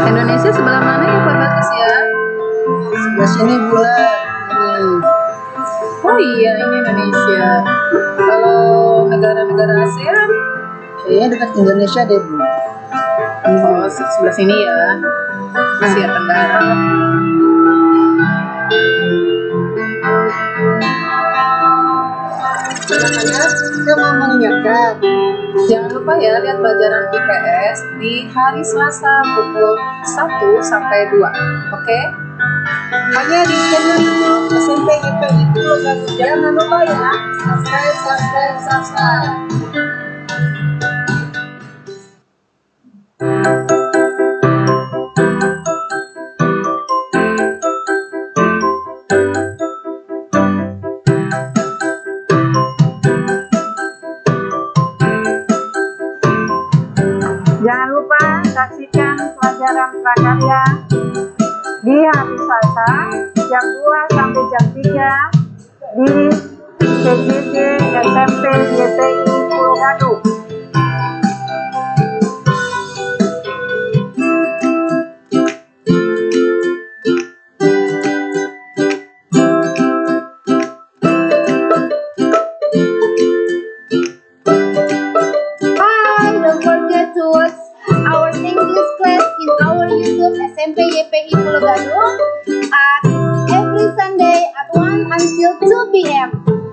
Indonesia sebelah mana ya Pak Bagus ya? Sebelah sini bulan ini. Oh iya, ini Indonesia. Kalau negara-negara ASEAN, Kayaknya dekat Indonesia deh, Bu. oh sebelah sini ya, Asia Tenggara. Makanya saya mau mengingatkan, Jangan lupa ya lihat pelajaran IPS di hari Selasa pukul 1 sampai 2. Oke? hanya di channel YouTube SMP YPI Pulau Gadung. Jangan lupa ya, subscribe. Jangan lupa saksikan pelajaran prakarya di hari Selasa jam 2 sampai jam 3 di PJJ SMP YPI Pulau Gadung. Hi, don't forget to watch our English class in our YouTube SMP YPI Pulau Gadung at every Sunday at 1 until 2 p.m.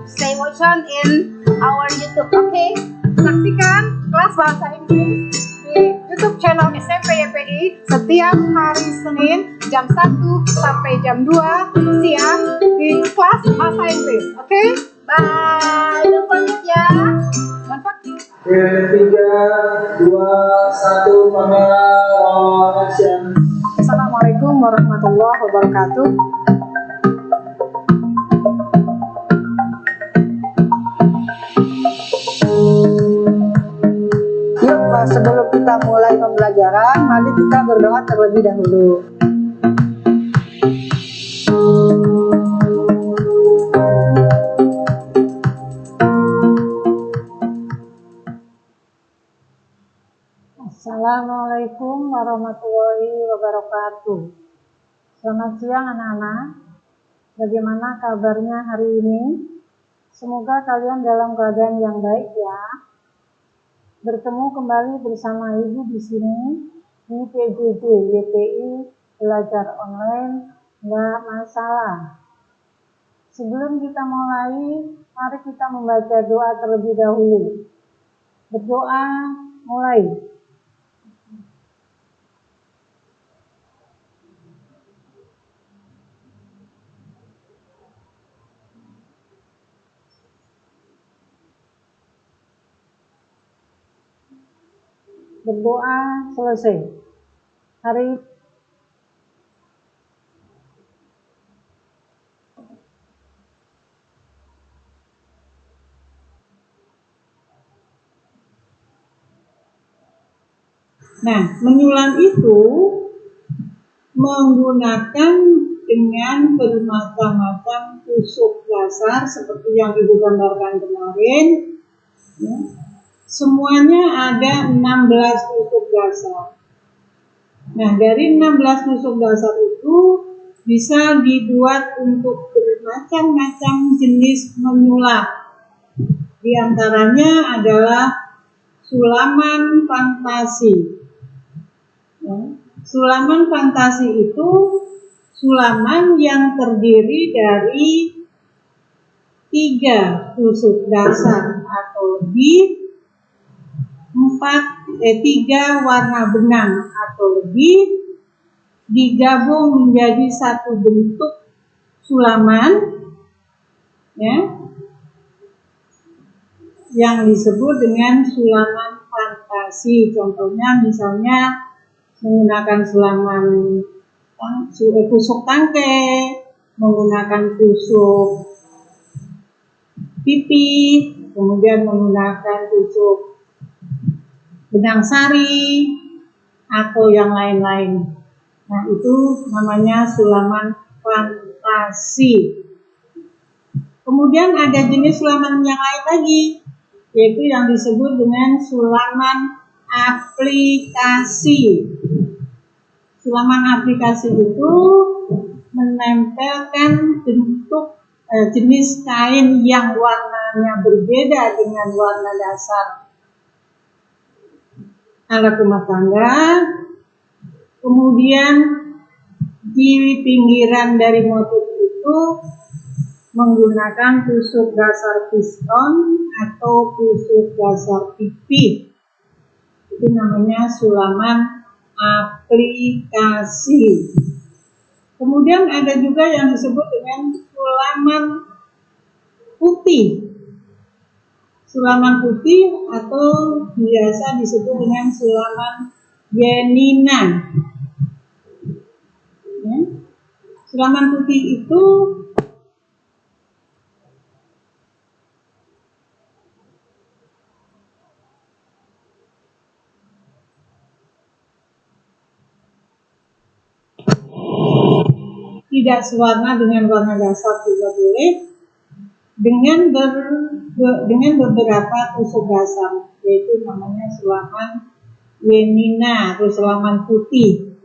Stay watch on in our YouTube, okay? Saksikan kelas bahasa Inggris di YouTube channel SMP YPI setiap hari Senin jam 1 sampai jam 2 siang di kelas bahasa Inggris. Oke? Bye, don't forget ya. Don't forget. 3, 2, 1, kamera action. Assalamualaikum warahmatullahi wabarakatuh. Yuk Pak, sebelum kita mulai pembelajaran, mari kita berdoa terlebih dahulu. Assalamualaikum warahmatullahi wabarakatuh. Selamat siang anak-anak. Bagaimana kabarnya hari ini? Semoga kalian dalam keadaan yang baik ya. Bertemu kembali bersama Ibu di sini di PJJ YPI belajar online nggak masalah. Sebelum kita mulai, mari kita membaca doa terlebih dahulu. Berdoa mulai. Berdoa selesai. Hari Nah, menyulam itu menggunakan dengan bermacam-macam tusuk dasar seperti yang Ibu gambarkan kemarin. Ya. Semuanya ada 16 tusuk dasar. Nah, dari 16 tusuk dasar itu bisa dibuat untuk bermacam-macam jenis menyulap. Di antaranya adalah sulaman fantasi. Sulaman fantasi itu sulaman yang terdiri dari 3 tusuk dasar atau lebih, 3 warna benang atau lebih, digabung menjadi satu bentuk sulaman, ya, yang disebut dengan sulaman fantasi. Contohnya misalnya menggunakan sulaman tusuk tangke, menggunakan tusuk pipi, kemudian menggunakan tusuk benang sari, atau yang lain-lain. Nah, itu namanya sulaman fantasi. Kemudian ada jenis sulaman yang lain lagi, yaitu yang disebut dengan sulaman aplikasi. Sulaman aplikasi itu menempelkan bentuk jenis kain yang warnanya berbeda dengan warna dasar alat rumah tangga. Kemudian di pinggiran dari motif itu menggunakan tusuk dasar piston atau tusuk dasar pipih. Itu namanya sulaman aplikasi. Kemudian ada juga yang disebut dengan sulaman putih. Sulaman putih atau biasa disebut dengan sulaman genina. Ya. Sulaman putih itu tidak sewarna dengan warna dasar juga boleh, dengan beberapa tusuk dasar, yaitu namanya sulaman genina atau sulaman putih.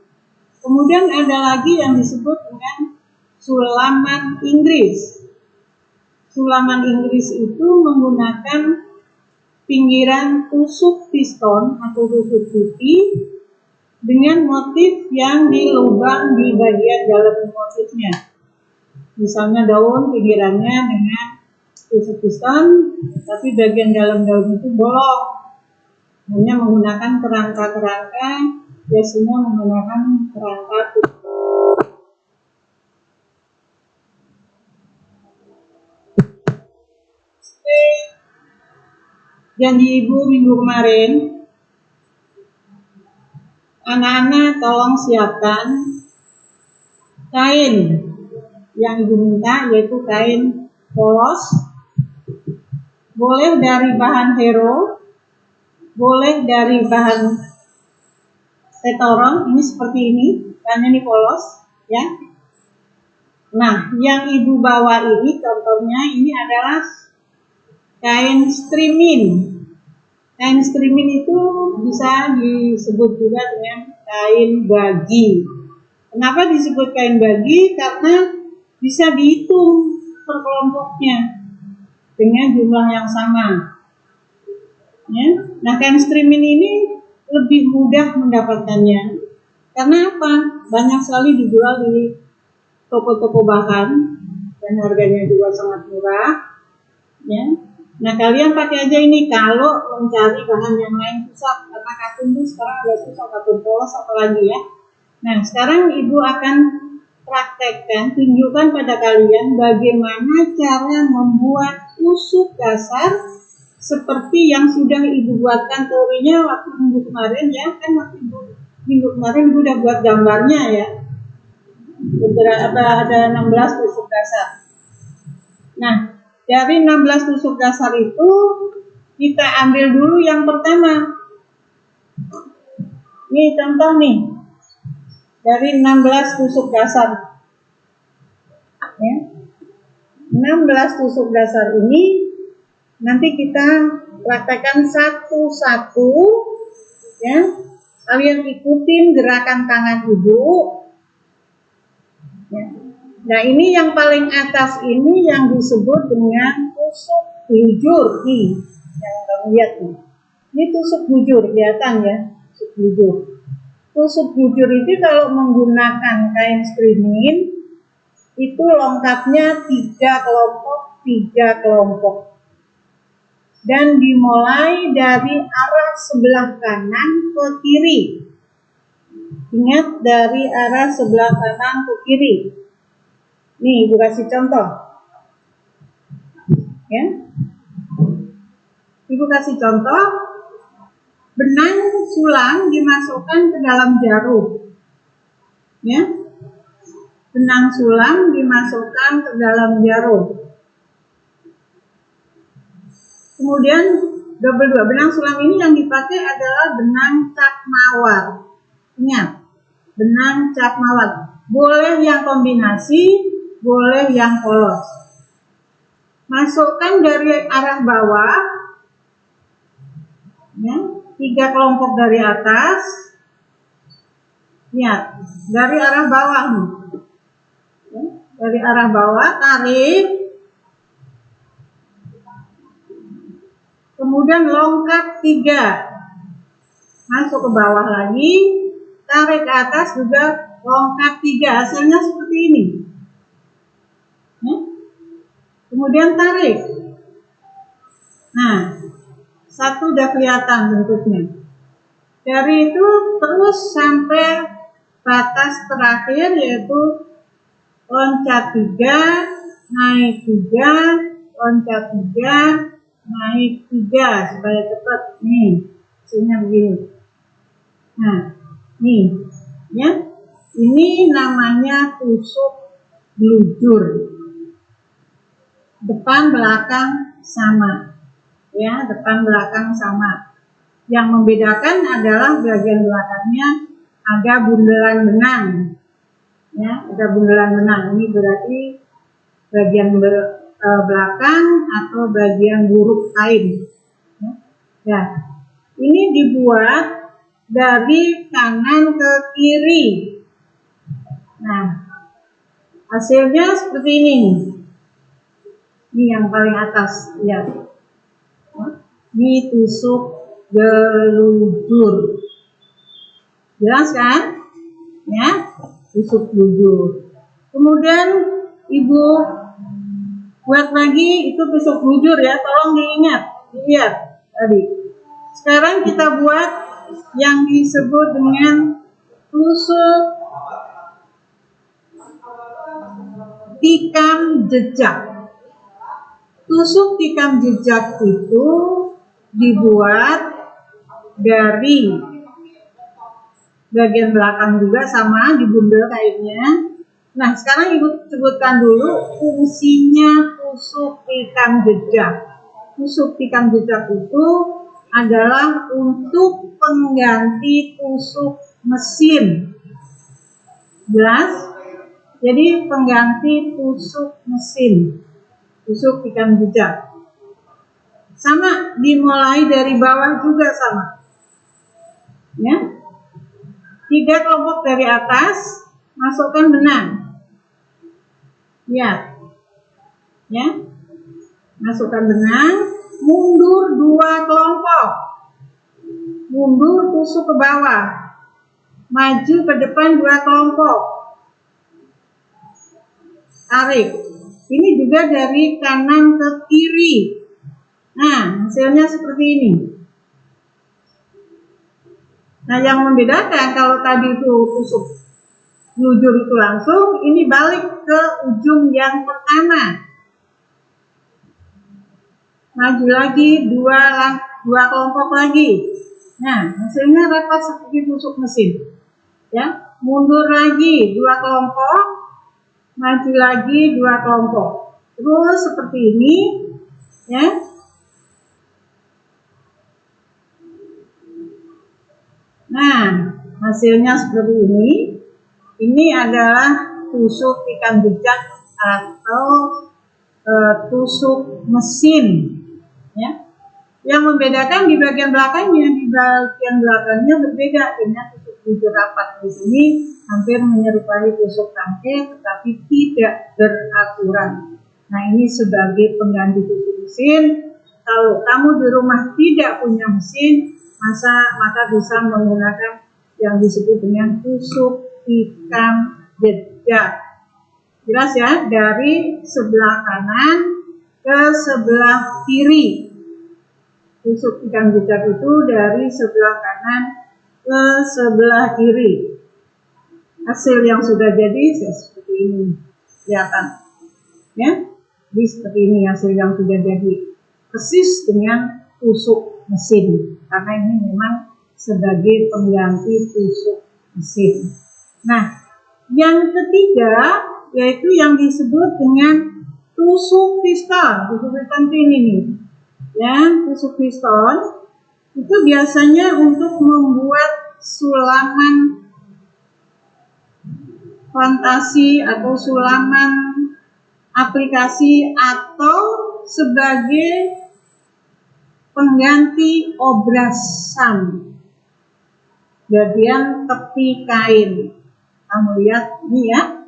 Kemudian ada lagi yang disebut dengan sulaman Inggris. Sulaman Inggris itu menggunakan pinggiran tusuk piston atau tusuk pipih dengan motif yang di lubang di bagian dalam motifnya. Misalnya daun pinggirannya dengan tusuk piston, tapi bagian dalam-dalam itu bolong. Hanya menggunakan kerangka-kerangka, biasanya menggunakan kerangka putih. Janji ibu minggu kemarin, anak-anak tolong siapkan kain yang ibu minta, yaitu kain polos. Boleh dari bahan hero, boleh dari bahan setoron. Ini seperti ini, karena ini polos, ya. Nah, yang ibu bawa ini contohnya ini adalah kain streaming. Kain streaming itu bisa disebut juga dengan kain bagi. Kenapa disebut kain bagi? Karena bisa dihitung per kelompoknya dengan jumlah yang sama. Ya. Nah, kain streaming ini lebih mudah mendapatkannya. Karena apa? Banyak sekali dijual di toko-toko bahan dan harganya juga sangat murah. Ya. Nah, kalian pakai aja ini. Kalau mencari bahan yang lain susah, karena katun itu sekarang agak susah, katun polos apalagi ya. Nah, sekarang ibu akan praktekkan, tunjukkan pada kalian bagaimana cara membuat tusuk dasar seperti yang sudah ibu buatkan teorinya waktu minggu kemarin ya. Kan waktu minggu kemarin ibu udah buat gambarnya ya. Ada 16 tusuk dasar. Nah, dari 16 tusuk dasar itu kita ambil dulu yang pertama. Ini contoh nih. Dari 16 tusuk dasar. Ya. 16 tusuk dasar ini nanti kita praktekkan satu-satu ya. Kalian ikutin gerakan tangan ibu. Ya. Nah, ini yang paling atas ini yang disebut dengan tusuk bujur nih, yang kamu lihat nih. Ini tusuk bujur, kelihatan ya, tusuk bujur. Tusuk bujur itu kalau menggunakan kain streaming itu lengkapnya 3 kelompok. Dan dimulai dari arah sebelah kanan ke kiri. Ingat, dari arah sebelah kanan ke kiri. Nih, ibu kasih contoh. Ya. Ibu kasih contoh. Benang sulam dimasukkan ke dalam jarum. Ya. Benang sulam dimasukkan ke dalam jarum. Kemudian double 2. Benang sulam ini yang dipakai adalah benang cap mawar. Ingat, benang cap mawar. Boleh yang kombinasi, boleh yang polos. Masukkan dari arah bawah, ya, 3 kelompok dari atas, Lihat, dari arah bawah nih. Ya, dari arah bawah tarik, kemudian longkat 3, masuk ke bawah lagi, tarik ke atas juga longkat 3, hasilnya seperti ini. Ya. Kemudian tarik. Nah, satu udah kelihatan bentuknya. Dari itu terus sampai batas terakhir, yaitu loncat 3, naik 3, loncat 3, naik 3, supaya cepat. Nih, hasilnya begini. Nah, nih, ya, ini namanya tusuk blujur. Depan belakang sama, ya, depan belakang sama. Yang membedakan adalah bagian belakangnya ada bundelan benang, ya, ada bundelan benang. Ini berarti bagian belakang atau bagian buruk kain. Ya, ini dibuat dari kanan ke kiri. Nah, hasilnya seperti ini. Ini yang paling atas, lihat. Ini tusuk blujur. Jelas kan? Ya, tusuk blujur. Kemudian Ibu buat lagi itu tusuk blujur ya, tolong diingat, lihat tadi. Sekarang kita buat yang disebut dengan tusuk tikam jejak. Tusuk tikam jejak itu dibuat dari bagian belakang juga sama, dibundel kainnya. Nah, sekarang Ibu sebutkan dulu fungsinya tusuk tikam jejak. Tusuk tikam jejak itu adalah untuk pengganti tusuk mesin. Jelas? Jadi pengganti tusuk mesin. Tusuk tikam jejak. Sama, dimulai dari bawah juga sama. Ya. 3 kelompok dari atas, masukkan benang. Lihat. Ya. Masukkan benang, mundur 2 kelompok. Mundur tusuk ke bawah. Maju ke depan 2 kelompok. Tarik. Ini juga dari kanan ke kiri. Nah, hasilnya seperti ini. Nah, yang membedakan kalau tadi itu tusuk blujur itu langsung, ini balik ke ujung yang pertama. Maju lagi 2 kelompok lagi. Nah, hasilnya dapat seperti tusuk mesin. Ya, mundur lagi 2 kelompok, maju lagi 2 kelompok. Terus seperti ini, ya. Nah, hasilnya seperti ini. Ini adalah tusuk tikam jejak atau tusuk mesin. Ya. Yang membedakan di bagian belakangnya, berbeda dengan tusuk blujur rapat. Di sini hampir menyerupai tusuk tangkai, tetapi tidak beraturan. Nah, ini sebagai pengganti tusuk mesin. Kalau kamu di rumah tidak punya mesin, maka bisa menggunakan yang disebut dengan tusuk tikam jejak. Jelas ya, dari sebelah kanan ke sebelah kiri. Tusuk tikam jejak itu dari sebelah kanan ke sebelah kiri. Hasil yang sudah jadi seperti ini, kelihatan, ya. Jadi seperti ini hasil yang sudah jadi, persis dengan tusuk mesin, karena ini memang sebagai pengganti tusuk mesin. Nah, yang ketiga yaitu yang disebut dengan tusuk piston. Tusuk piston ini nih. Ya, tusuk piston itu biasanya untuk membuat sulaman fantasi atau sulaman aplikasi atau sebagai pengganti obrasan. bagian tepi kain. Kamu lihat ini ya,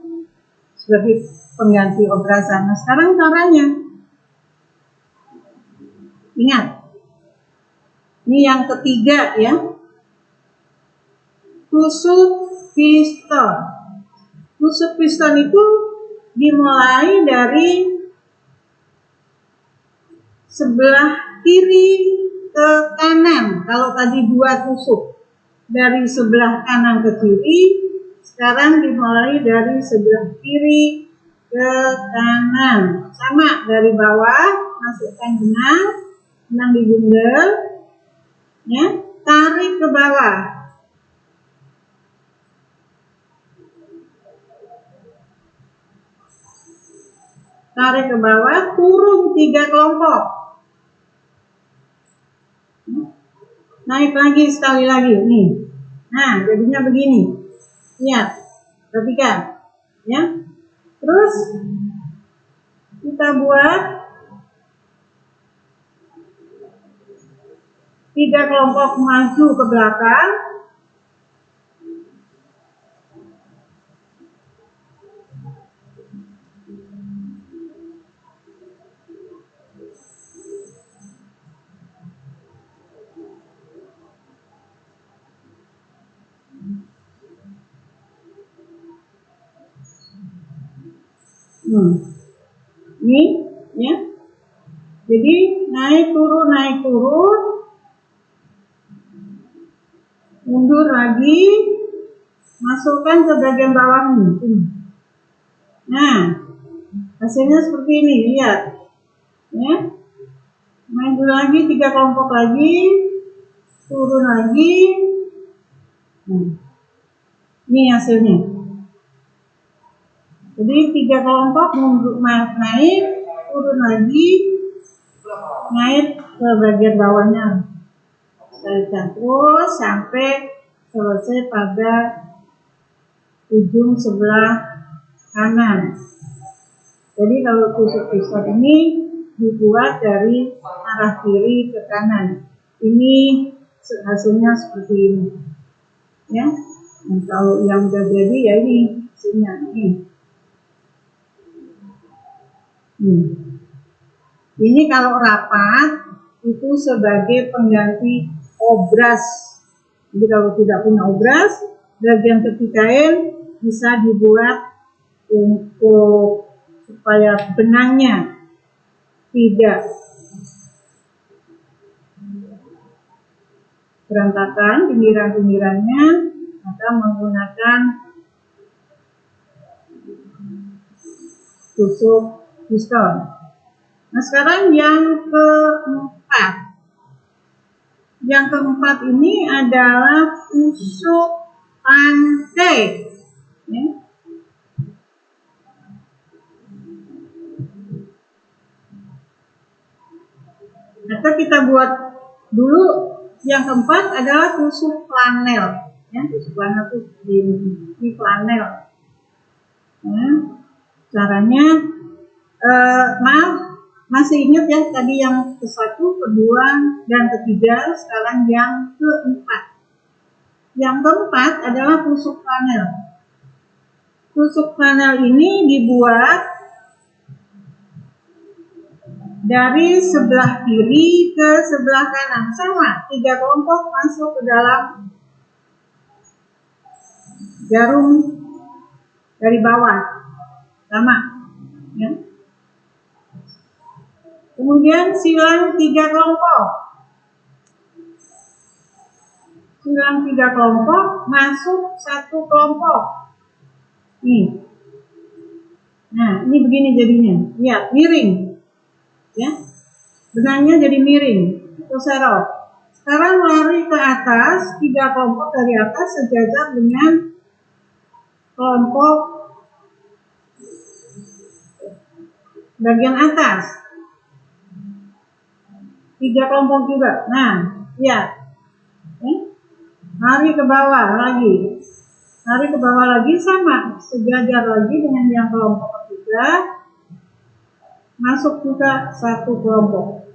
sebagai pengganti obrasan. Nah, sekarang caranya, ingat, ini yang ketiga ya, tusuk piston. Tusuk piston itu dimulai dari sebelah kiri ke kanan. Kalau tadi 2 tusuk dari sebelah kanan ke kiri, sekarang dimulai dari sebelah kiri ke kanan. Sama, dari bawah masukkan benang digundel, ya, tarik ke bawah. Tarik ke bawah, turun 3 kelompok. Naik lagi sekali lagi nih. Nah, jadinya begini. Lihat, perhatikan, ya. Terus kita buat 3 kelompok maju ke belakang. Ini ya. Jadi naik turun, mundur lagi, masukkan ke bagian bawah nih. Nah, hasilnya seperti ini, lihat. Ya. Maju lagi 3 kelompok lagi, turun lagi. Ini hasilnya. Jadi 3 kelompok mundur, naik, turun lagi, naik ke bagian bawahnya. Terus sampai selesai pada ujung sebelah kanan. Jadi kalau tusuk piston ini dibuat dari arah kiri ke kanan. Ini hasilnya seperti ini, ya. Nah, kalau yang udah jadi ya ini hasilnya ini. Ini kalau rapat itu sebagai pengganti obras. Jadi kalau tidak punya obras, bagian tepi kain bisa dibuat untuk supaya benangnya tidak berantakan pinggiran-pinggirannya, maka menggunakan tusuk piston. Nah, sekarang yang keempat. Yang keempat ini adalah tusuk pantai. Ya. Atau kita buat dulu yang keempat adalah tusuk flanel. Ya, tusuk flanel itu di flanel. Ya. Caranya, maaf, masih ingat ya tadi yang ke-1, kedua, dan ketiga. Sekarang yang keempat. Yang keempat adalah tusuk flanel. Tusuk flanel ini dibuat dari sebelah kiri ke sebelah kanan. Sama, 3 kelompok masuk ke dalam jarum dari bawah. Sama, ya. Kemudian silang 3 kelompok. Silang 3 kelompok, masuk 1 kelompok. Nih. Nah, ini begini jadinya. Lihat, miring. Ya. Benangnya jadi miring. Terserok. Sekarang lari ke atas, 3 kelompok dari atas sejajar dengan kelompok bagian atas. 3 kelompok juga. Nah, lihat. Lari ke bawah lagi. Lari ke bawah lagi, sama, sejajar lagi dengan yang kelompok ketiga. Masuk juga 1 kelompok.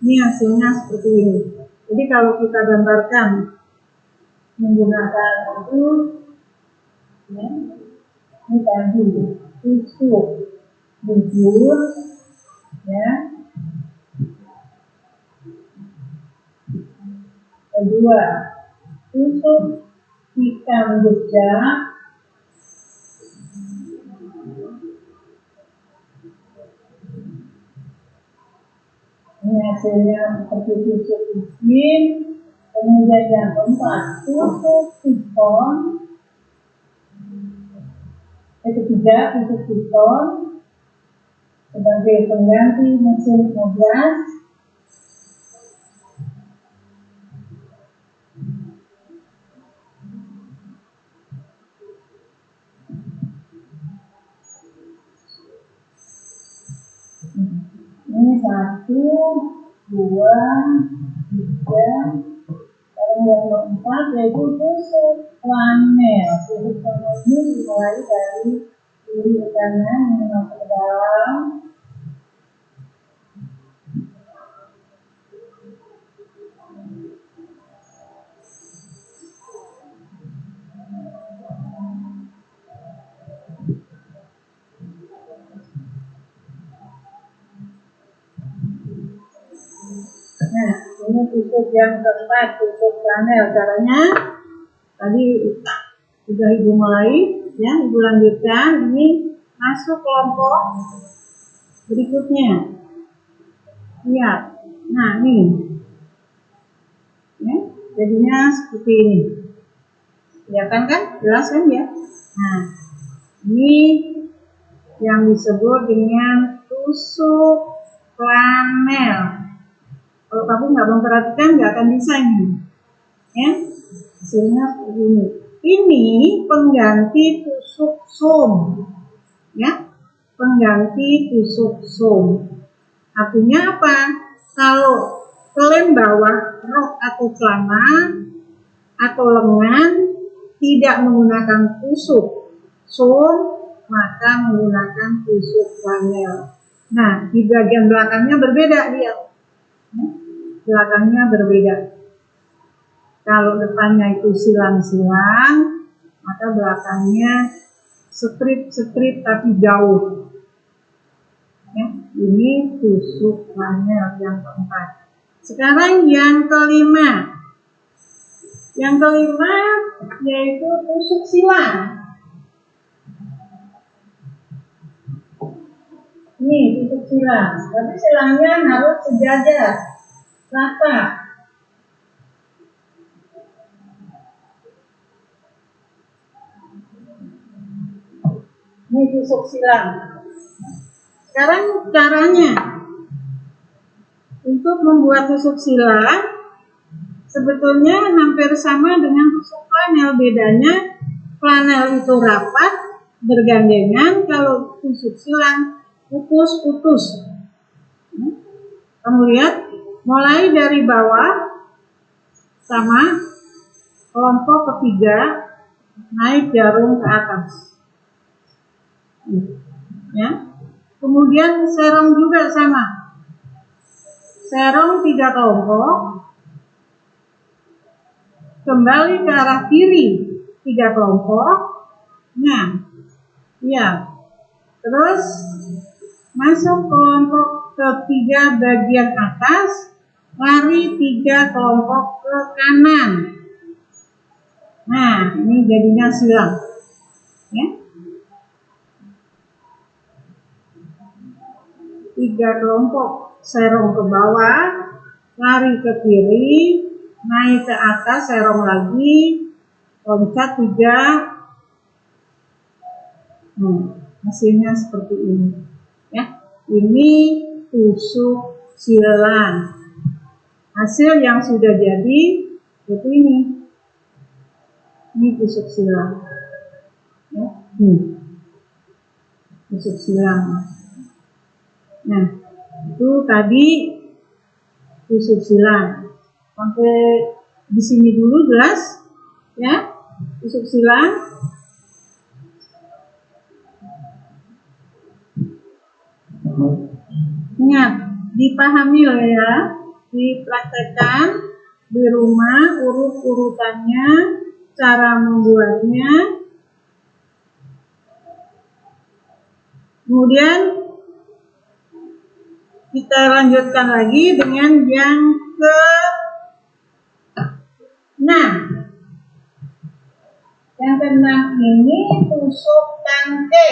Ini hasilnya seperti ini. Jadi kalau kita gambarkan menggunakan itu, ya, ini tadi tusuk bubur, ya. Kedua, tusuk ikan jejak. Ini hasilnya seperti tusuk ikan. Kemudian yang keempat, tusuk piston. Ketiga, tusuk piston sebagai pengganti mesin obras. Ini 1, 2, 3. Dan yang keempat yaitu tusuk flanel. Tusuk flanel ini dimulai dari kiri ke kanan masuk ke dalam. Nah, ini tusuk yang keempat, tusuk flanel. Caranya tadi sudah Ibu mulai, ya, Ibu lanjutkan. Ini masuk kelompok berikutnya. Lihat. Nah, ini. Ya, jadinya seperti ini. Kelihatan kan? Jelas kan ya? Nah, ini yang disebut dengan tusuk flanel. Kalau kamu nggak memperhatikan, nggak akan bisa ini, ya. Hasilnya seperti ini. Ini pengganti tusuk som, ya. Pengganti tusuk som. Artinya apa? Kalau lem bawah rok atau celana atau lengan tidak menggunakan tusuk som, maka menggunakan tusuk flanel. Nah, di bagian belakangnya berbeda dia. Belakangnya berbeda. Kalau depannya itu silang-silang, maka belakangnya strip-strip tapi jauh. Ya, ini tusuk flanel yang keempat. Sekarang yang kelima. Yang kelima yaitu tusuk silang. Ini tusuk silang. Tapi silangnya harus sejajar, rata. Ini tusuk silang. Sekarang caranya untuk membuat tusuk silang sebetulnya hampir sama dengan tusuk flanel. Bedanya flanel itu rapat bergandengan, kalau tusuk silang putus-putus. Kamu lihat, mulai dari bawah sama, kelompok ketiga naik jarum ke atas. Ya. Kemudian serong juga sama. Serong 3 kelompok, kembali ke arah kiri 3 kelompok. Nah, ya. Terus masuk kelompok ketiga bagian atas, lari 3 kelompok ke kanan. Nah, ini jadinya silang. Ya. 3 kelompok, serong ke bawah, lari ke kiri, naik ke atas, serong lagi, loncat 3. Hasilnya seperti ini. Ya, ini tusuk silang. Hasil yang sudah jadi seperti ini. Ini tusuk silang. Ya, tusuk silang. Nah, itu tadi tusuk silang. Sampai di sini dulu jelas, ya, tusuk silang. Ingat, dipahami ya, dipraktekkan. di rumah urut-urutannya, cara membuatnya. Kemudian kita lanjutkan lagi dengan yang ke-6. Yang ke-6 ini tusuk tangke.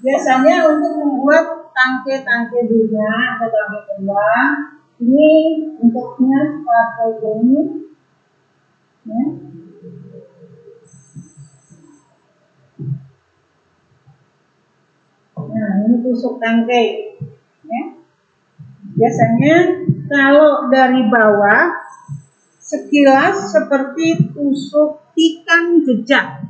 Biasanya untuk membuat tangke-tangke bunga atau tangke kembang, ini untuknya pakai ini. Ya. Nah, ini tusuk tangkai. Ya. Biasanya kalau dari bawah sekilas seperti tusuk tikam jejak.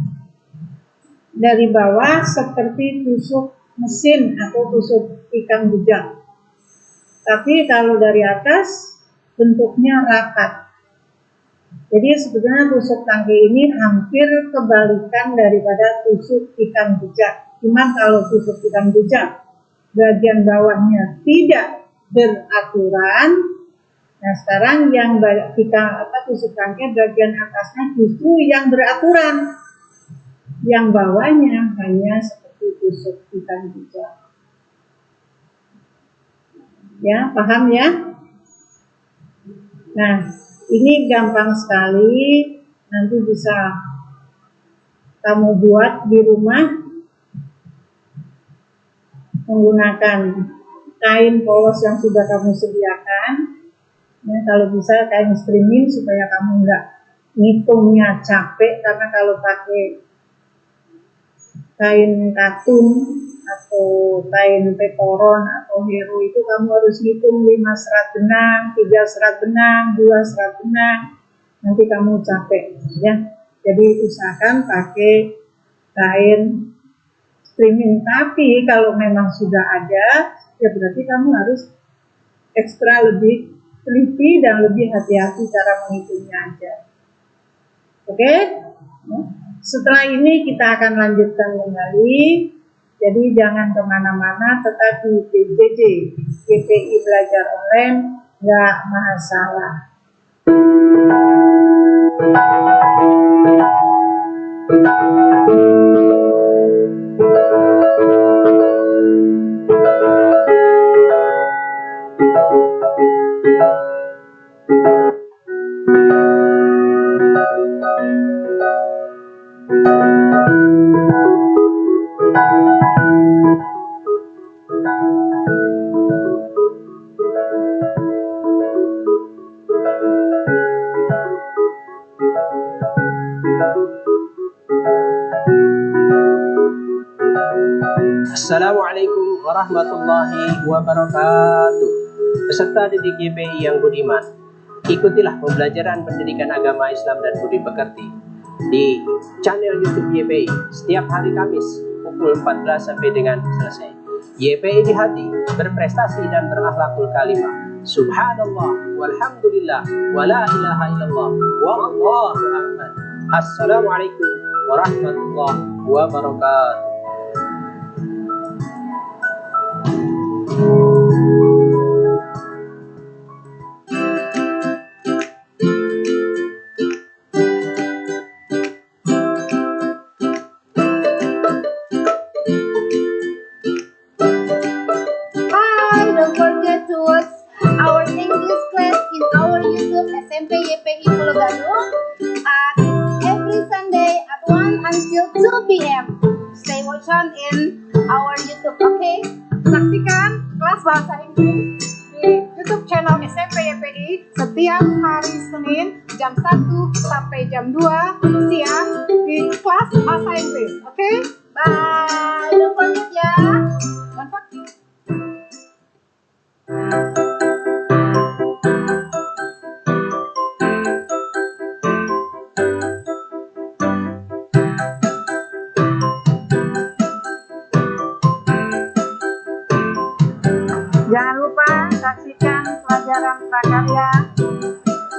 Dari bawah seperti tusuk mesin atau tusuk tikam jejak. Tapi kalau dari atas bentuknya rapat. Jadi sebetulnya tusuk tangkai ini hampir kebalikan daripada tusuk tikam jejak. Cuman kalau tusuk tikam jejak, bagian bawahnya tidak beraturan. Nah sekarang yang tusuk tangkai bagian atasnya justru yang beraturan. Yang bawahnya hanya seperti tusuk tikam jejak. Ya, paham ya? Nah, ini gampang sekali. Nanti bisa kamu buat di rumah menggunakan kain polos yang sudah kamu sediakan. Ya, kalau bisa kain streaming supaya kamu nggak ngitungnya capek, karena kalau pakai kain katun atau kain petoron atau hero itu kamu harus hitung 5 serat benang, 3 serat benang, 2 serat benang, nanti kamu capek ya. Jadi usahakan pakai kain streaming. Tapi kalau memang sudah ada, ya berarti kamu harus ekstra lebih teliti dan lebih hati-hati cara menghitungnya aja. Oke? Setelah ini kita akan lanjutkan kembali. Jadi jangan kemana-mana, tetap di PJJ, GPI Belajar Online, nggak masalah. Assalamualaikum warahmatullahi wabarakatuh. Peserta didik GPI yang budiman, ikutilah pembelajaran pendidikan agama Islam dan budi pekerti di channel YouTube YPI setiap hari Kamis pukul 14 sampai dengan selesai. YPI di hati, berprestasi dan berakhlakul kalimah. Subhanallah walhamdulillah wala ilaha illallah wallahu akbar. Assalamualaikum warahmatullahi wabarakatuh. Don't forget to watch our English class in our YouTube SMP YPI Pulau Gadung at every Sunday at 1 until 2 p.m. Stay watch on in our YouTube, okay? Saksikan kelas bahasa Inggris di YouTube channel SMP YPI setiap hari Senin jam 1 sampai jam 2 siang di kelas bahasa Inggris. Oke? Bye. Don't forget ya. Don't forget. Jangan lupa saksikan pelajaran prakarya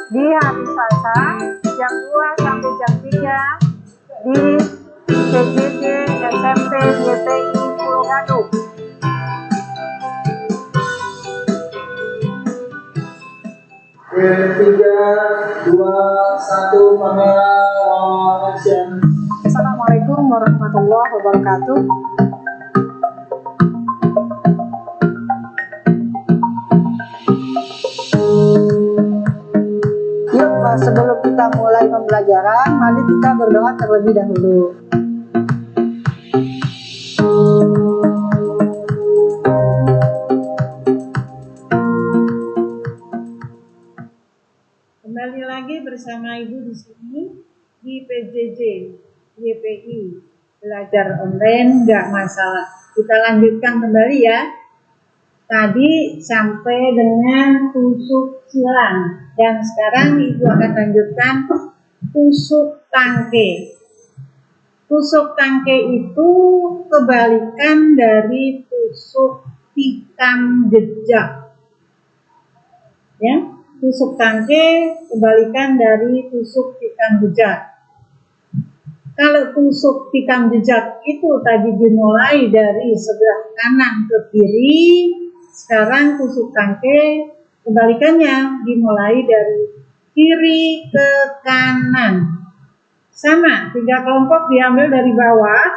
di hari Selasa jam 2 sampai jam 3 di PJJ SMP YPI Pulau Gadung. 3, 2, 1, kamera action. Assalamualaikum warahmatullahi wabarakatuh. Yuk, sebelum kita mulai pembelajaran, mari kita berdoa terlebih dahulu. Kembali lagi bersama Ibu di sini di PJJ YPI, belajar online nggak masalah. Kita lanjutkan kembali ya. Tadi sampai dengan tusuk silang dan sekarang Ibu akan lanjutkan tusuk tangke. Tusuk tangke itu kebalikan dari tusuk tikam jejak. Ya, tusuk tangke kebalikan dari tusuk tikam jejak. Kalau tusuk tikam jejak itu tadi dimulai dari sebelah kanan ke kiri, sekarang tusuk tangke kebalikannya dimulai dari kiri ke kanan. Sama, 3 kelompok diambil dari bawah.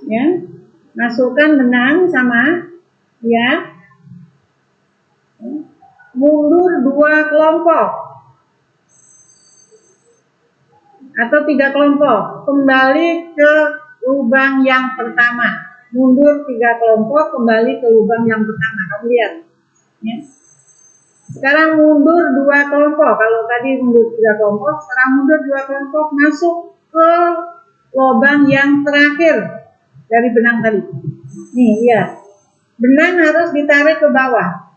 Ya, masukkan benang sama, ya. Mundur 2 kelompok atau 3 kelompok, kembali ke lubang yang pertama. Mundur 3 kelompok, kembali ke lubang yang pertama. Kamu lihat, ya. Sekarang mundur 2 kelompok. Kalau tadi mundur 3 kelompok, sekarang mundur 2 kelompok, masuk ke lubang yang terakhir dari benang tadi. Nih, ya. Benang harus ditarik ke bawah.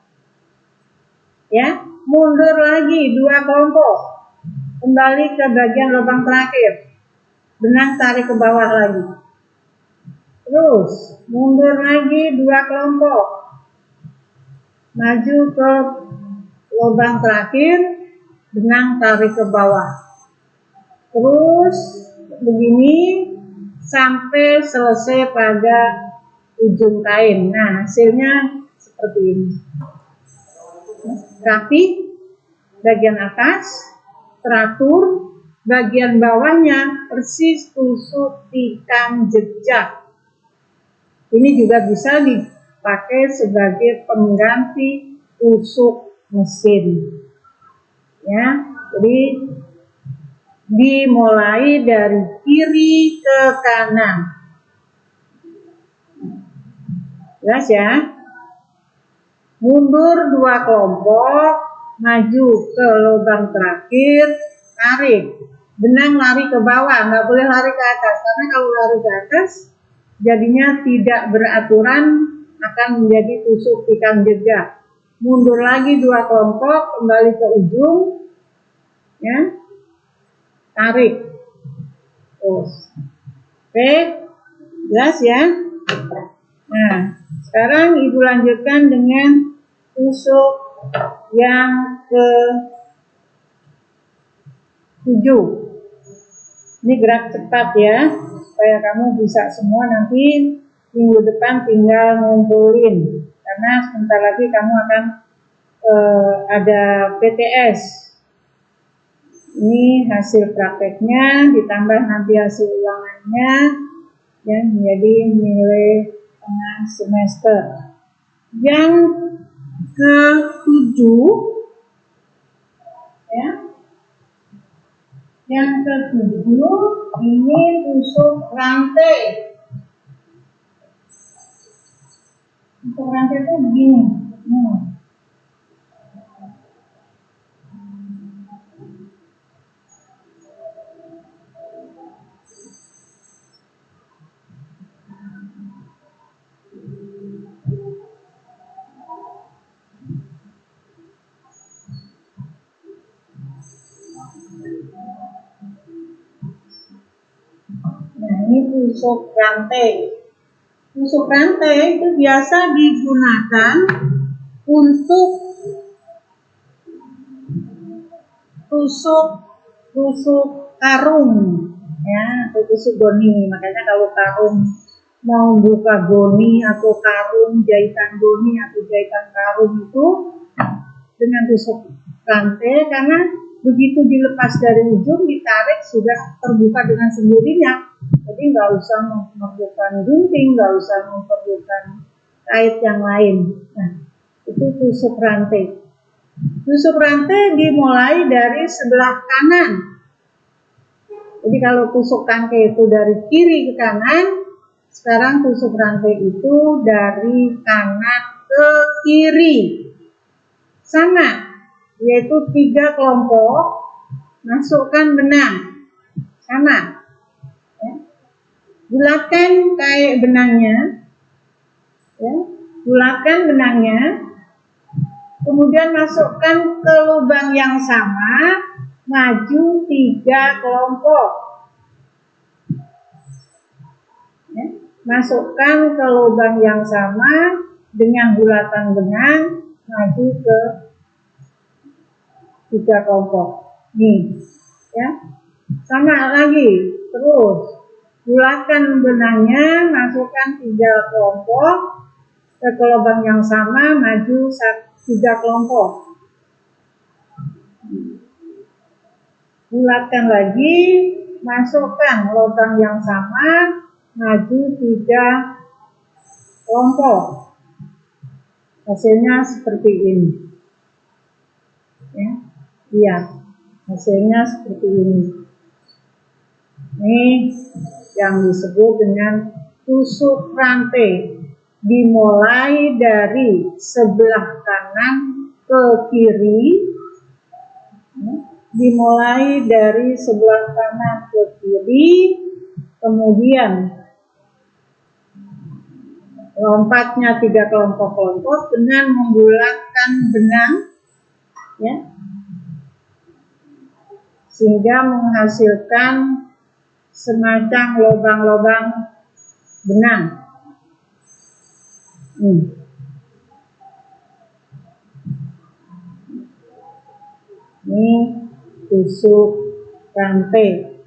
Ya, mundur lagi 2 kelompok, kembali ke bagian lubang terakhir, benang tarik ke bawah lagi. Terus mundur lagi 2 kelompok, maju ke lubang terakhir, benang tarik ke bawah. Terus begini sampai selesai pada ujung kain. Nah, hasilnya seperti ini. Rapi, bagian atas teratur, bagian bawahnya persis tusuk tikam jejak. Ini juga bisa dipakai sebagai pengganti tusuk mesin. Ya, jadi dimulai dari kiri ke kanan. Jelas ya? Mundur 2 kelompok, maju ke lubang terakhir, tarik. Benang lari ke bawah, nggak boleh lari ke atas. Karena kalau lari ke atas, jadinya tidak beraturan, akan menjadi tusuk tikam jejak. Mundur lagi 2 kelompok, kembali ke ujung, ya, tarik. Terus, oke, jelas ya? Nah, sekarang Ibu lanjutkan dengan tusuk yang ke-7. Ini gerak cepat ya, supaya kamu bisa semua. Nanti minggu depan tinggal ngumpulin, karena sebentar lagi kamu akan ada PTS. Ini hasil prakteknya ditambah nanti hasil ulangannya yang menjadi nilai tengah semester. Yang ke-7 ya. Yang ke-7 ini tusuk rantai. Tusuk rantai itu begini. Nah, ini tusuk rantai. Tusuk rantai itu biasa digunakan untuk tusuk karung, ya, atau tusuk goni. Makanya kalau karung mau buka goni atau karung, jahitan goni atau jahitan karung itu dengan tusuk rantai, karena begitu dilepas dari ujung, ditarik sudah terbuka dengan sendirinya. Jadi nggak usah memerlukan gunting, nggak usah memerlukan kait yang lain. Nah, itu tusuk rantai. Tusuk rantai dimulai dari sebelah kanan. Jadi kalau tusuk rantai itu dari kiri ke kanan, sekarang tusuk rantai itu dari kanan ke kiri. Sama, yaitu 3 kelompok, masukkan benang. Sama. Ya. Bulatkan kayak benangnya. Ya. Bulatkan benangnya. Kemudian masukkan ke lubang yang sama, maju 3 kelompok. Ya. Masukkan ke lubang yang sama dengan bulatan benang, maju ke 3 kelompok. Nih, ya. Sama lagi, terus bulatkan benangnya, masukkan 3 kelompok ke lubang yang sama, maju 3 kelompok. Bulatkan lagi, masukkan lubang yang sama, maju 3 kelompok. Hasilnya seperti ini. Ya, iya, hasilnya seperti ini. Ini yang disebut dengan tusuk rantai. Dimulai dari sebelah kanan ke kiri, dimulai dari sebelah kanan ke kiri, kemudian lompatnya 3 kelompok-kelompok dengan membulatkan benang, ya, sehingga menghasilkan semacam lubang-lubang benang. Ini tusuk rantai.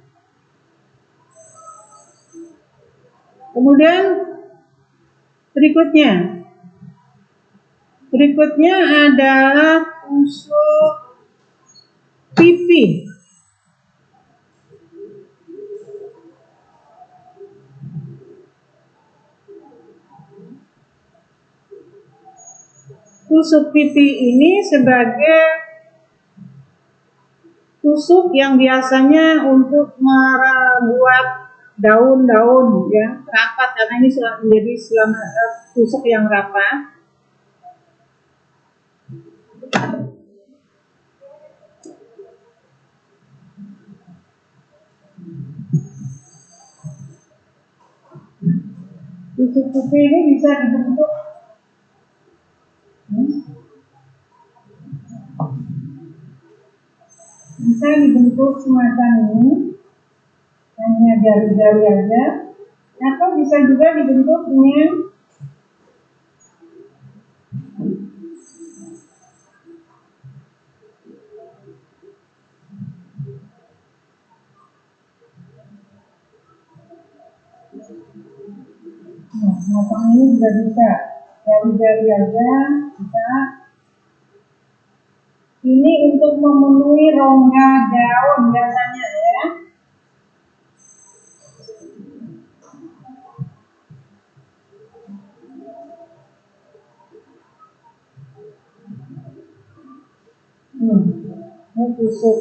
Kemudian berikutnya adalah tusuk pipi. Tusuk pipi ini sebagai tusuk yang biasanya untuk membuat daun-daun, ya, rapat, karena ini menjadi tusuk yang rapat. Tusuk pipi ini bisa dibentuk semacam ini, hanya jari-jari aja, atau bisa juga dibentuk dengan motong ini juga bisa, jari-jari aja bisa. Ini untuk memenuhi rongga daun biasanya, ya. Ini tusuk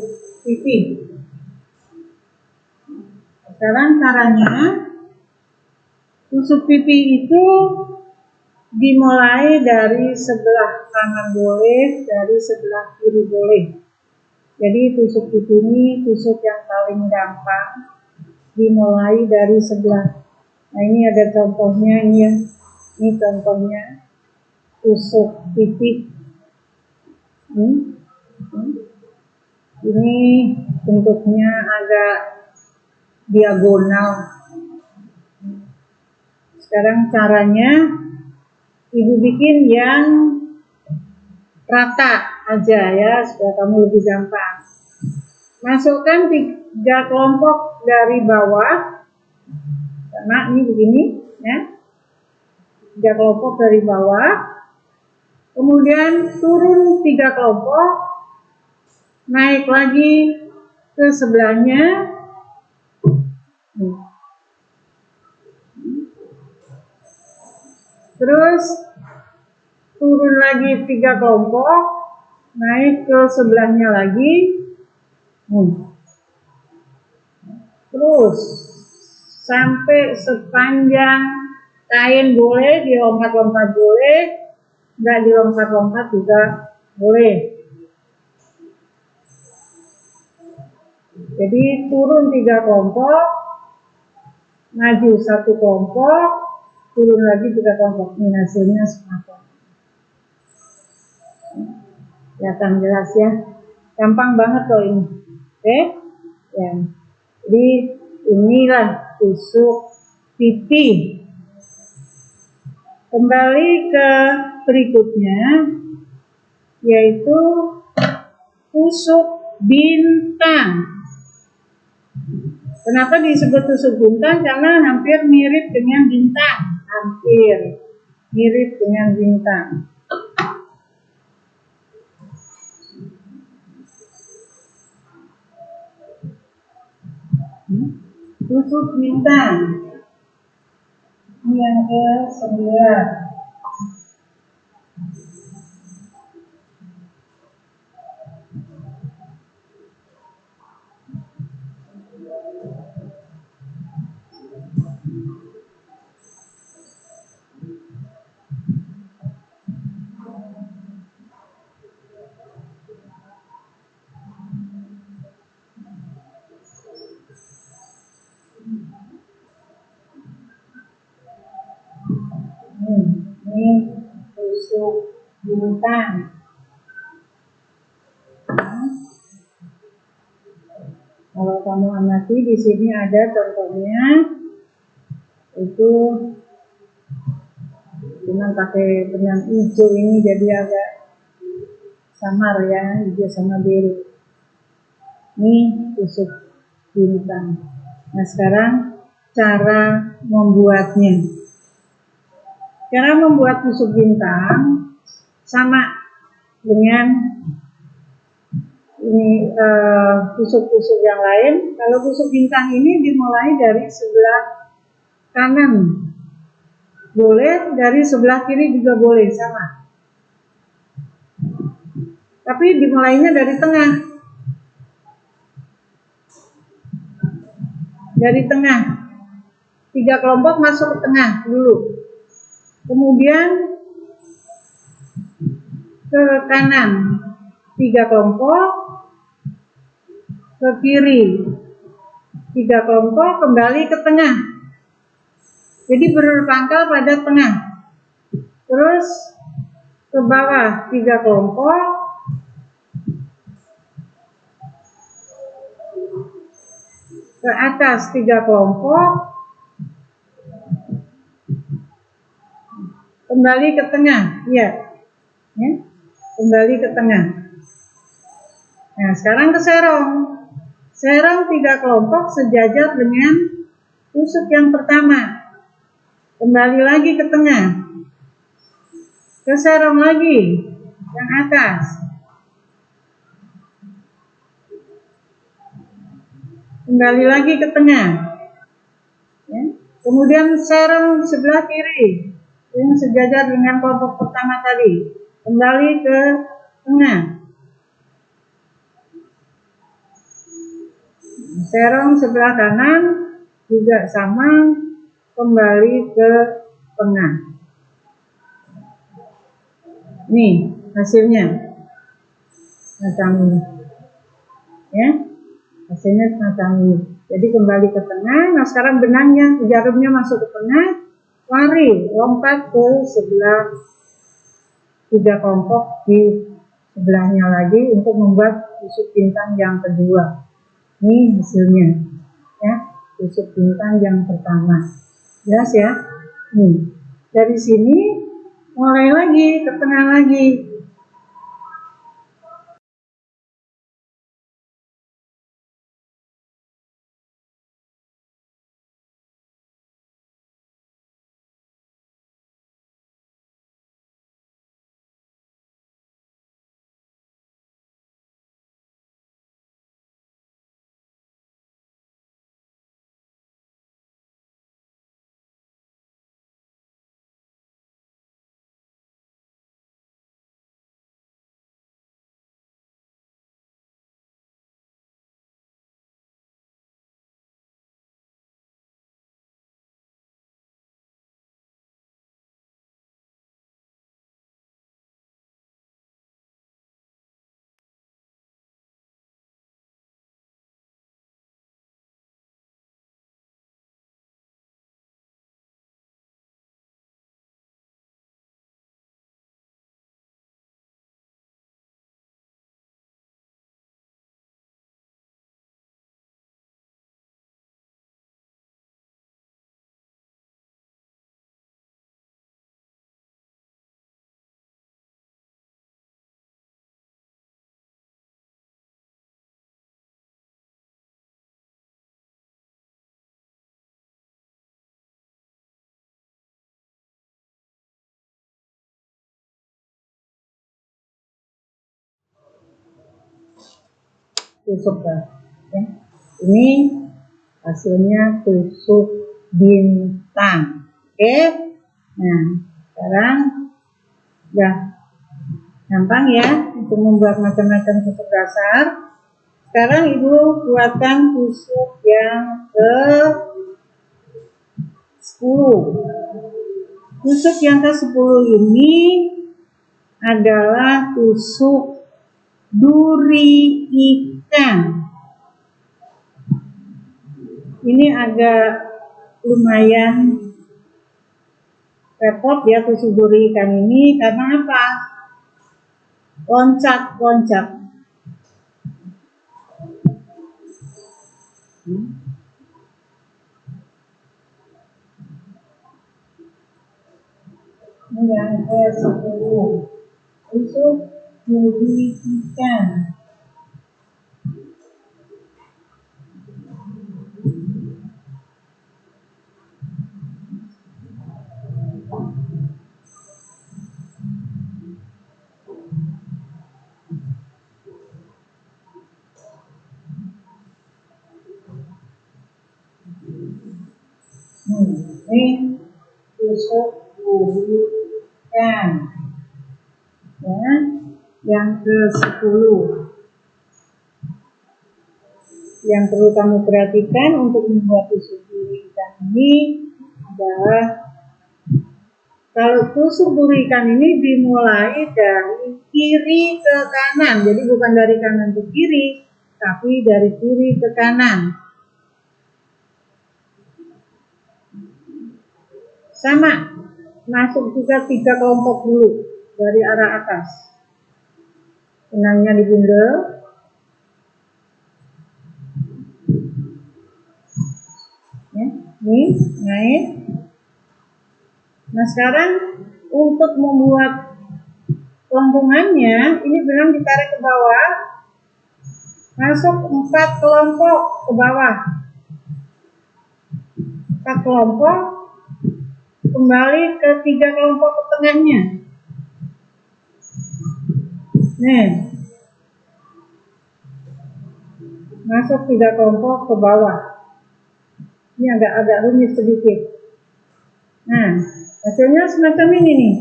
pipi. Sekarang caranya, tusuk pipi itu dimulai dari sebelah kanan boleh, dari sebelah kiri boleh. Jadi tusuk pipi ini tusuk yang paling gampang, dimulai dari sebelah. Nah, ini ada contohnya, ini contohnya tusuk pipi. Ini bentuknya agak diagonal. Sekarang caranya, ibu bikin yang rata aja, ya, supaya kamu lebih gampang. Masukkan 3 kelompok dari bawah, karena ini begini, ya, 3 kelompok dari bawah. kemudian turun 3 kelompok, naik lagi ke sebelahnya, terus turun lagi 3 kelompok, naik ke sebelahnya lagi, terus sampai sepanjang kain boleh, dilompat-lompat boleh, nggak dilompat-lompat juga boleh. Jadi turun 3 kelompok, maju 1 kelompok, turun lagi 3 kelompok. Ini hasilnya semacam. Kelihatan jelas ya, gampang banget loh ini. Oke, ya. Jadi inilah tusuk pipi. Kembali ke berikutnya, yaitu tusuk bintang. Kenapa disebut tusuk bintang? Karena hampir mirip dengan bintang. Hampir mirip dengan bintang. Tusuk bintang. Ini yang ke-9. Ini tusuk bintang. Kalau kamu amati di sini ada contohnya, itu dengan pakai benang hijau ini jadi agak samar ya, hijau sama biru. Ini tusuk bintang. Nah sekarang cara membuatnya. Cara membuat tusuk bintang sama dengan ini tusuk-tusuk yang lain. Kalau tusuk bintang ini dimulai dari sebelah kanan, boleh dari sebelah kiri juga boleh, sama. Tapi dimulainya dari tengah. Dari tengah. 3 kelompok masuk ke tengah dulu. Kemudian ke kanan 3 kelompok, ke kiri 3 kelompok, kembali ke tengah. Jadi berpangkal pada tengah. Terus ke bawah 3 kelompok, ke atas 3 kelompok, kembali ke tengah, ya, kembali ke tengah. Nah, sekarang ke serong. Serong 3 kelompok sejajar dengan tusuk yang pertama. Kembali lagi ke tengah. Ke serong lagi yang atas. Kembali lagi ke tengah. Ya. Kemudian serong sebelah kiri yang sejajar dengan kelompok pertama tadi. Kembali ke tengah. Serong sebelah kanan juga sama, kembali ke tengah. Nih hasilnya semacam ini, ya, hasilnya semacam ini. Jadi kembali ke tengah. Nah sekarang benangnya, jarumnya masuk ke tengah, lari, lompat ke sebelah 3 kelompok di sebelahnya lagi untuk membuat tusuk bintang yang kedua. Ini hasilnya, ya, tusuk bintang yang pertama. Jelas ya? Nih, dari sini mulai lagi ke tengah lagi. tusuk ya. Ini hasilnya tusuk bintang. Oke. Nah, sekarang udah gampang ya untuk membuat macam-macam tusuk dasar. Sekarang Ibu buatkan tusuk yang ke-10. Tusuk yang ke-10 ini adalah tusuk duri ikan. Ini agak lumayan repot ya tusuk duri ikan ini, karena apa? Loncat-loncat. Ini yang ke-10, tusuk duri ikan. Ini tusuk duri ikan ya, yang ke-10. Yang perlu kamu perhatikan untuk membuat tusuk duri ikan ini adalah kalau tusuk duri ikan ini dimulai dari kiri ke kanan, jadi bukan dari kanan ke kiri, tapi dari kiri ke kanan. Sama, masuk juga 3 kelompok dulu dari arah atas. Benangnya dibundel. Ya, ini naik. Nah, sekarang untuk membuat kelompongannya, ini benang ditarik ke bawah, masuk 4 kelompok ke bawah. 4 kelompok, kembali ke 3 kelompok ke tengahnya. Nih, masuk 3 kelompok ke bawah. Ini agak rumit sedikit. Nah, hasilnya semacam ini nih.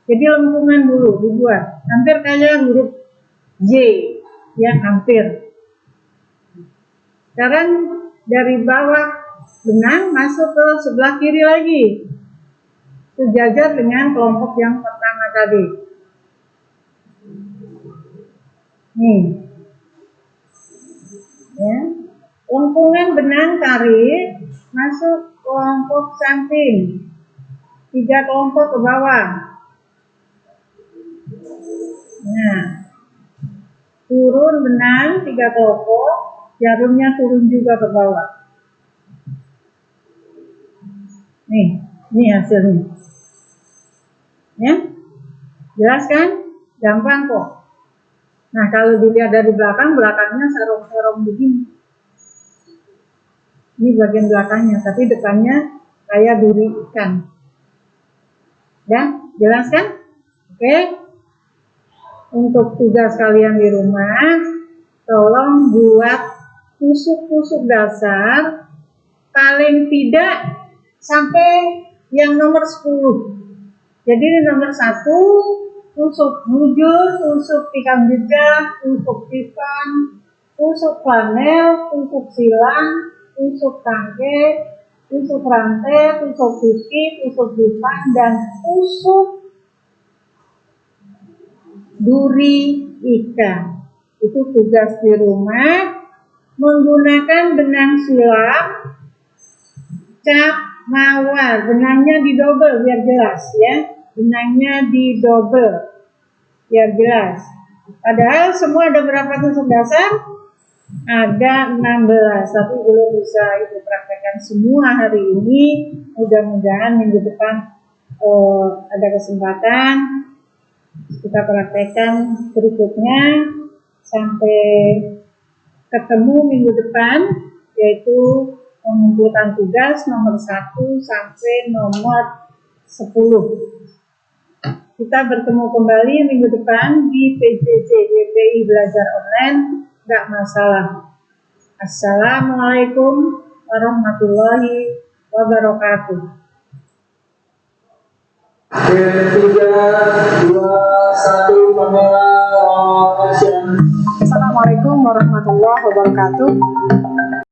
Jadi lengkungan dulu dibuat, hampir kayak huruf J, ya hampir. Sekarang dari bawah benang masuk ke sebelah kiri lagi, sejajar dengan kelompok yang pertama tadi. Nih, ya, lengkungan benang tarik masuk kelompok samping, 3 kelompok ke bawah. Nah, turun benang 3 kelompok, jarumnya turun juga ke bawah. Nih, ini hasilnya. Ya, jelas kan? Gampang kok. Nah, kalau dilihat dari belakang, belakangnya serong-serong begini. Ini bagian belakangnya, tapi depannya kayak duri ikan. Ya, jelas kan? Oke. Untuk tugas kalian di rumah, tolong buat tusuk-tusuk dasar paling tidak sampai yang nomor 10. Jadi ini nomor 1, tusuk bujur, tusuk tikam jejak, tusuk pipang, tusuk flanel, tusuk silang, tusuk tangke, tusuk rantai, tusuk pipi, tusuk pipang, dan tusuk duri ikan. Itu tugas di rumah, menggunakan benang sulap, cap mawar. Benangnya didobel biar jelas ya, benangnya didobel biar jelas. Padahal semua ada berapa tusuk dasar? Ada 16, tapi belum bisa Ibu praktekkan semua hari ini. Mudah-mudahan minggu depan ada kesempatan kita praktekkan berikutnya. Sampai ketemu minggu depan, yaitu mengumpulkan tugas nomor 1 sampai nomor 10. Kita bertemu kembali minggu depan di PJJ YPI Belajar Online nggak masalah. Assalamualaikum warahmatullahi wabarakatuh. Oke, 3, 2, 1, kamera action. Assalamualaikum warahmatullahi wabarakatuh.